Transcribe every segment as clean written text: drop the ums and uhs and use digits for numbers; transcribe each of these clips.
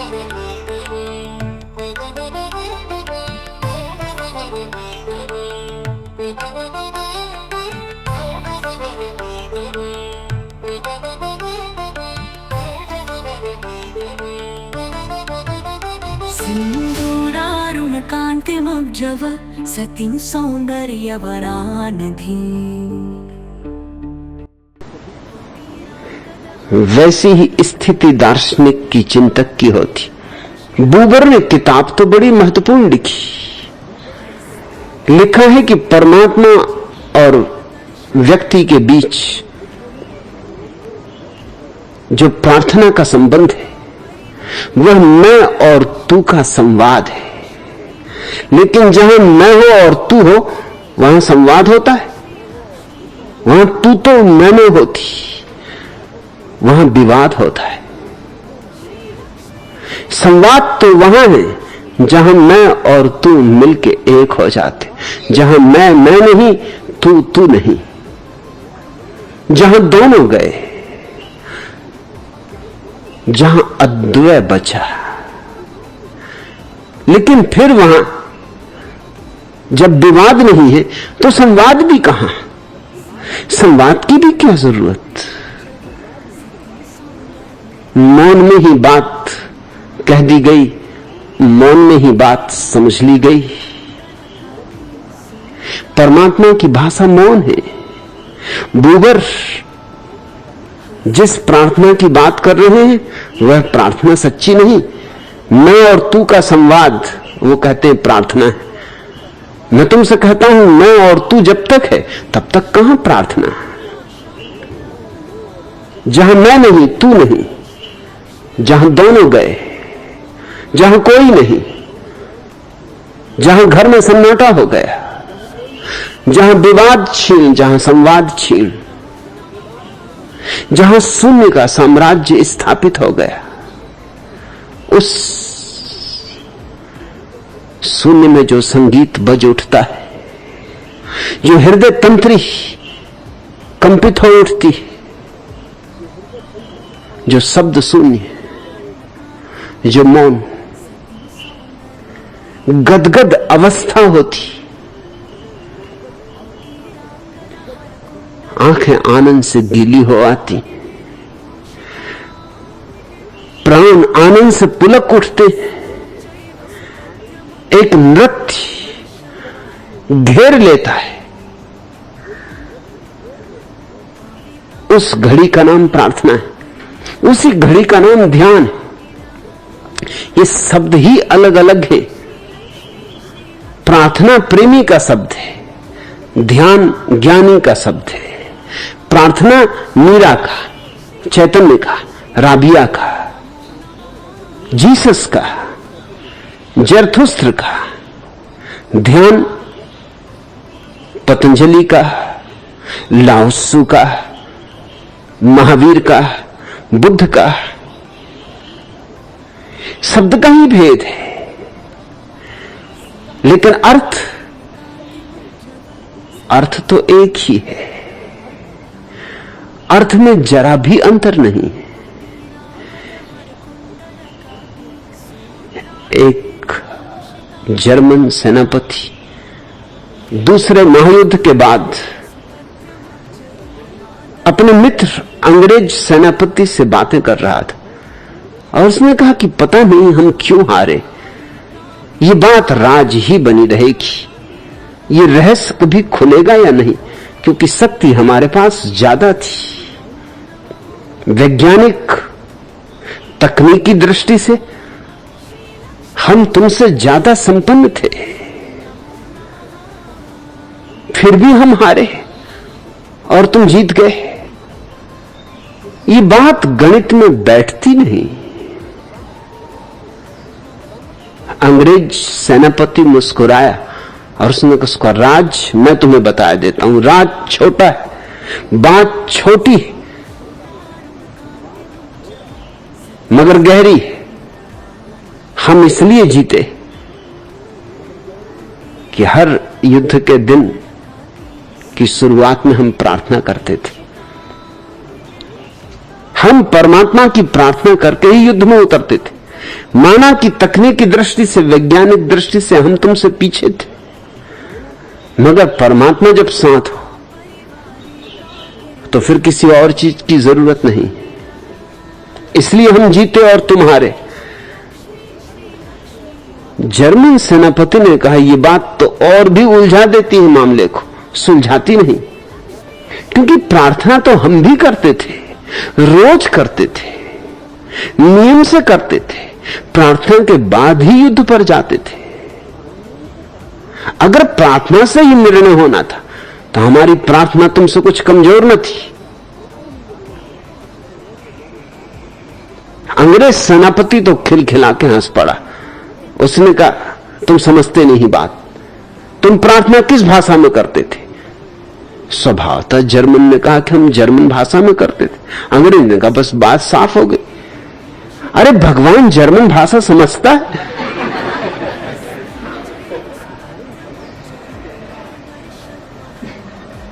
सिंदूरारुणकान्तिमब्जव सतीं सौन्दर्यवरानधि। वैसी ही स्थिति दार्शनिक की, चिंतक की होती। बूबर ने किताब तो बड़ी महत्वपूर्ण लिखी। लिखा है कि परमात्मा और व्यक्ति के बीच जो प्रार्थना का संबंध है वह मैं और तू का संवाद है। लेकिन जहां मैं हो और तू हो वहां संवाद होता है, वहां तू तो मैं में होती, वहां विवाद होता है। संवाद तो वहां है जहां मैं और तू मिलके एक हो जाते, जहां मैं नहीं, तू नहीं, जहां दोनों गए, जहां अद्वय बचा। लेकिन फिर वहां जब विवाद नहीं है तो संवाद भी कहां? संवाद की भी क्या जरूरत? मौन में ही बात कह दी गई, मौन में ही बात समझ ली गई। परमात्मा की भाषा मौन है। बूबर जिस प्रार्थना की बात कर रहे हैं वह प्रार्थना सच्ची नहीं। मैं और तू का संवाद वो कहते हैं प्रार्थना है। मैं तुमसे कहता हूं मैं और तू जब तक है तब तक कहां प्रार्थना? जहां मैं नहीं, तू नहीं, जहां दोनों गए, जहां कोई नहीं, जहां घर में सन्नाटा हो गया, जहां विवाद छीन, जहां संवाद छीन, जहां शून्य का साम्राज्य स्थापित हो गया, उस शून्य में जो संगीत बज उठता है, जो हृदय तंत्री कंपित हो उठती, जो शब्द शून्य, जो मौन, गदगद अवस्था होती, आंखें आनंद से गीली हो आती, प्राण आनंद से पुलक उठते, एक नृत्य घेर लेता है। उस घड़ी का नाम प्रार्थना है, उसी घड़ी का नाम ध्यान है। ये शब्द ही अलग अलग है। प्रार्थना प्रेमी का शब्द है, ध्यान ज्ञानी का शब्द है। प्रार्थना मीरा का, चैतन्य का, राबिया का, जीसस का, जरथुस्त्र का। ध्यान पतंजलि का, लाओत्सु का, महावीर का, बुद्ध का। शब्द का ही भेद है, लेकिन अर्थ तो एक ही है। अर्थ में जरा भी अंतर नहीं है। एक जर्मन सेनापति दूसरे महायुद्ध के बाद अपने मित्र अंग्रेज सेनापति से बातें कर रहा था और उसने कहा कि पता नहीं हम क्यों हारे, ये बात राज ही बनी रहेगी, ये रहस्य कभी खुलेगा या नहीं, क्योंकि शक्ति हमारे पास ज्यादा थी। वैज्ञानिक तकनीकी दृष्टि से हम तुमसे ज्यादा संपन्न थे, फिर भी हम हारे और तुम जीत गए। ये बात गणित में बैठती नहीं। अंग्रेज सेनापति मुस्कुराया और उसने कहा, राज मैं तुम्हें बता देता हूं, राज छोटा है, बात छोटी मगर गहरी है। हम इसलिए जीते कि हर युद्ध के दिन की शुरुआत में हम प्रार्थना करते थे। हम परमात्मा की प्रार्थना करके ही युद्ध में उतरते थे। माना कि तकनीकी दृष्टि से, वैज्ञानिक दृष्टि से हम तुमसे पीछे थे, मगर परमात्मा जब साथ हो तो फिर किसी और चीज की जरूरत नहीं। इसलिए हम जीते और तुम हारे। जर्मन सेनापति ने कहा, यह बात तो और भी उलझा देती है मामले को, सुलझाती नहीं। क्योंकि प्रार्थना तो हम भी करते थे, रोज करते थे, नियम से करते थे, प्रार्थना के बाद ही युद्ध पर जाते थे। अगर प्रार्थना से ही निर्णय होना था तो हमारी प्रार्थना तुमसे कुछ कमजोर न थी। अंग्रेज सेनापति तो खिलखिला के हंस पड़ा। उसने कहा, तुम समझते नहीं बात, तुम प्रार्थना किस भाषा में करते थे? स्वभावतः जर्मन ने कहा कि हम जर्मन भाषा में करते थे। अंग्रेज ने कहा, बस बात साफ हो गई। अरे भगवान जर्मन भाषा समझता है?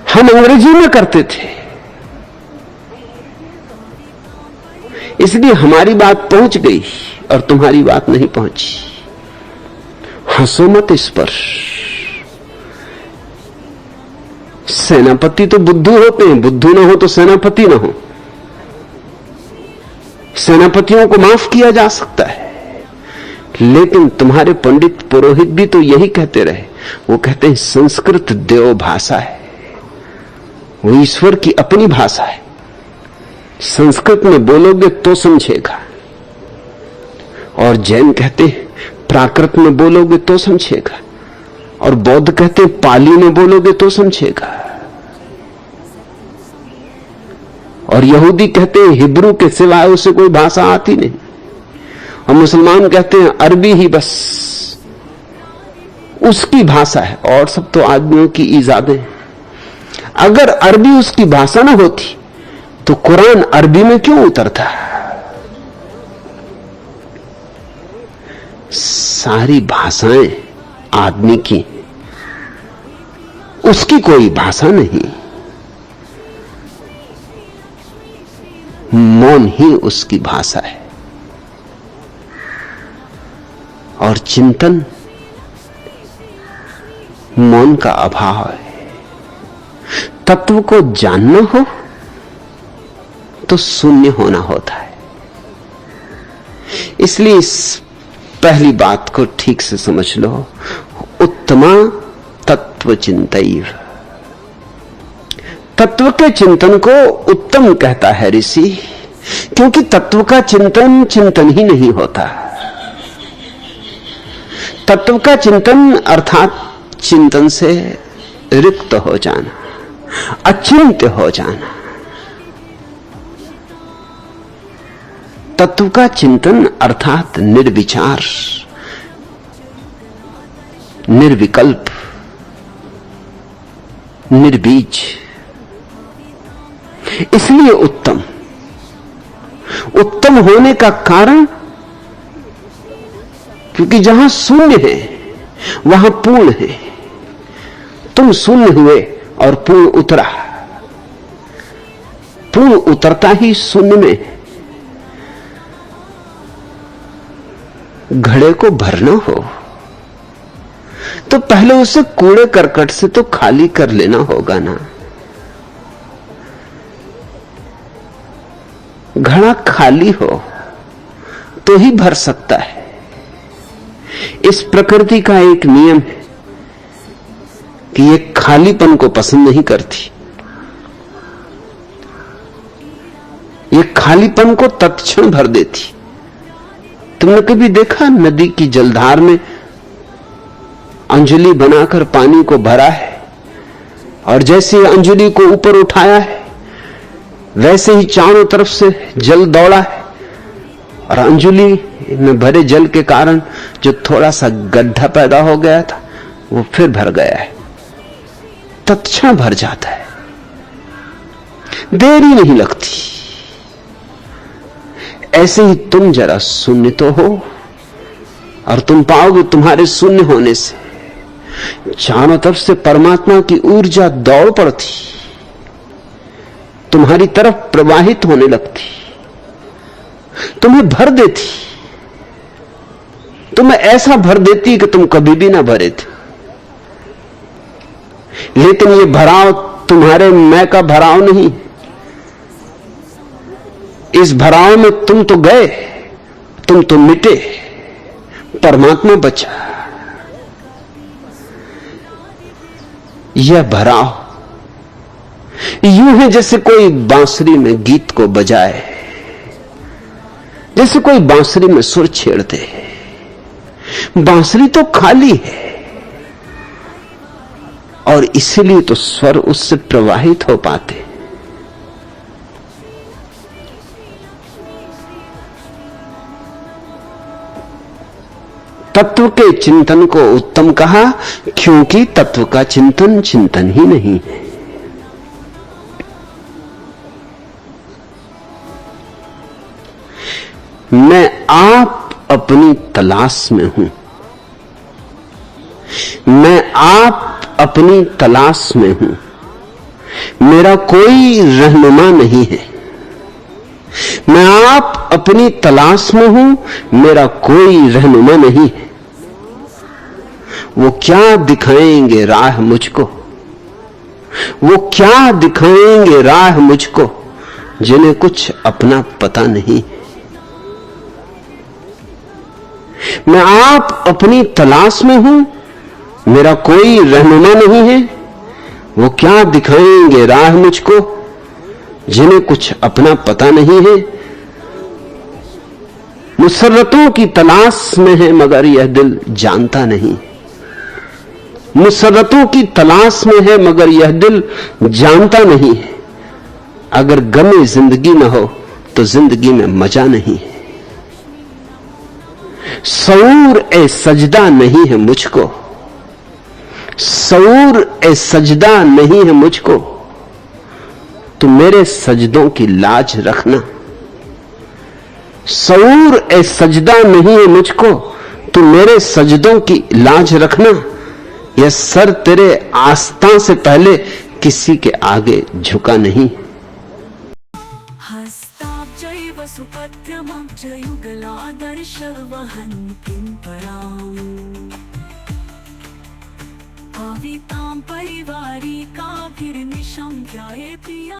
हम अंग्रेजी में करते थे, इसलिए हमारी बात पहुंच गई और तुम्हारी बात नहीं पहुंची। हंसो मत इस पर। सेनापति तो बुद्धू होते हैं, बुद्धू ना हो तो सेनापति ना हो। सेनापतियों को माफ किया जा सकता है, लेकिन तुम्हारे पंडित पुरोहित भी तो यही कहते रहे। वो कहते हैं संस्कृत देव भाषा है, वो ईश्वर की अपनी भाषा है। संस्कृत में बोलोगे तो समझेगा। और जैन कहते हैं प्राकृत में बोलोगे तो समझेगा, और बौद्ध कहते हैं पाली में बोलोगे तो समझेगा, और यहूदी कहते हैं हिब्रू के सिवाय उसे कोई भाषा आती नहीं, और मुसलमान कहते हैं अरबी ही बस उसकी भाषा है, और सब तो आदमियों की ईजादें। अगर अरबी उसकी भाषा ना होती तो कुरान अरबी में क्यों उतरता? सारी भाषाएं आदमी की, उसकी कोई भाषा नहीं। मौन ही उसकी भाषा है। और चिंतन मौन का अभाव है। तत्व को जानना हो तो शून्य होना होता है। इसलिए इस पहली बात को ठीक से समझ लो। उत्तमा तत्व चिंतैव। तत्व के चिंतन को उत्तम कहता है ऋषि, क्योंकि तत्व का चिंतन चिंतन ही नहीं होता। तत्व का चिंतन अर्थात चिंतन से रिक्त हो जाना, अचिंत्य हो जाना। तत्व का चिंतन अर्थात निर्विचार, निर्विकल्प, निर्बीज। इसलिए उत्तम। उत्तम होने का कारण, क्योंकि जहां शून्य है वहां पूर्ण है। तुम शून्य हुए और पूर्ण उतरा। पूर्ण उतरता ही शून्य में। घड़े को भरना हो तो पहले उसे कूड़े करकट से तो खाली कर लेना होगा ना। घड़ा खाली हो तो ही भर सकता है। इस प्रकृति का एक नियम है कि ये खालीपन को पसंद नहीं करती। ये खालीपन को तत्क्षण भर देती। तुमने कभी देखा नदी की जलधार में अंजलि बनाकर पानी को भरा है, और जैसे अंजलि को ऊपर उठाया है वैसे ही चारों तरफ से जल दौड़ा है, और अंजलि में भरे जल के कारण जो थोड़ा सा गड्ढा पैदा हो गया था वो फिर भर गया है। तत्क्षण भर जाता है, देर ही नहीं लगती। ऐसे ही तुम जरा शून्य तो हो, और तुम पाओगे तुम्हारे शून्य होने से चारों तरफ से परमात्मा की ऊर्जा दौड़ पड़ती, तुम्हारी तरफ प्रवाहित होने लगती, तुम्हें भर देती। तुम्हें ऐसा भर देती कि तुम कभी भी ना भरे थे। लेकिन ये भराव तुम्हारे मैं का भराव नहीं। इस भराव में तुम तो गए, तुम तो मिटे, परमात्मा बचा। यह भराव यूं है जैसे कोई बांसुरी में गीत को बजाए, जैसे कोई बांसुरी में सुर छेड़ दे। बांसुरी तो खाली है और इसीलिए तो स्वर उससे प्रवाहित हो पाते। तत्व के चिंतन को उत्तम कहा, क्योंकि तत्व का चिंतन चिंतन ही नहीं है। मैं आप अपनी तलाश में हूं। मैं आप अपनी तलाश में हूं। मेरा कोई रहनुमा नहीं है। मैं आप अपनी तलाश में हूं, मेरा कोई रहनुमा नहीं है। वो क्या दिखाएंगे राह मुझको, वो क्या दिखाएंगे राह मुझको, जिन्हें कुछ अपना पता नहीं। मैं आप अपनी तलाश में हूं, मेरा कोई रहनुमा नहीं है। वो क्या दिखाएंगे राह मुझको, जिन्हें कुछ अपना पता नहीं है। मुसर्रतों की तलाश में है मगर यह दिल जानता नहीं। मुसर्रतों की तलाश में है मगर यह दिल जानता नहीं है। अगर गमे जिंदगी न हो तो जिंदगी में मजा नहीं है। सऊर ए सजदा नहीं है मुझको, सऊर ए सजदा नहीं है मुझको। तो मेरे सजदों की लाज रखना। सऊर ए सजदा नहीं है मुझको, तो मेरे सजदों की लाज रखना। यह सर तेरे आस्था से पहले किसी के आगे झुका नहीं। हस्ताब्जैव सुपद्रमं च युगलादर्शवहन् किं पराम् आवितां परिवारिकाभिर्निशं ध्याये प्रिया।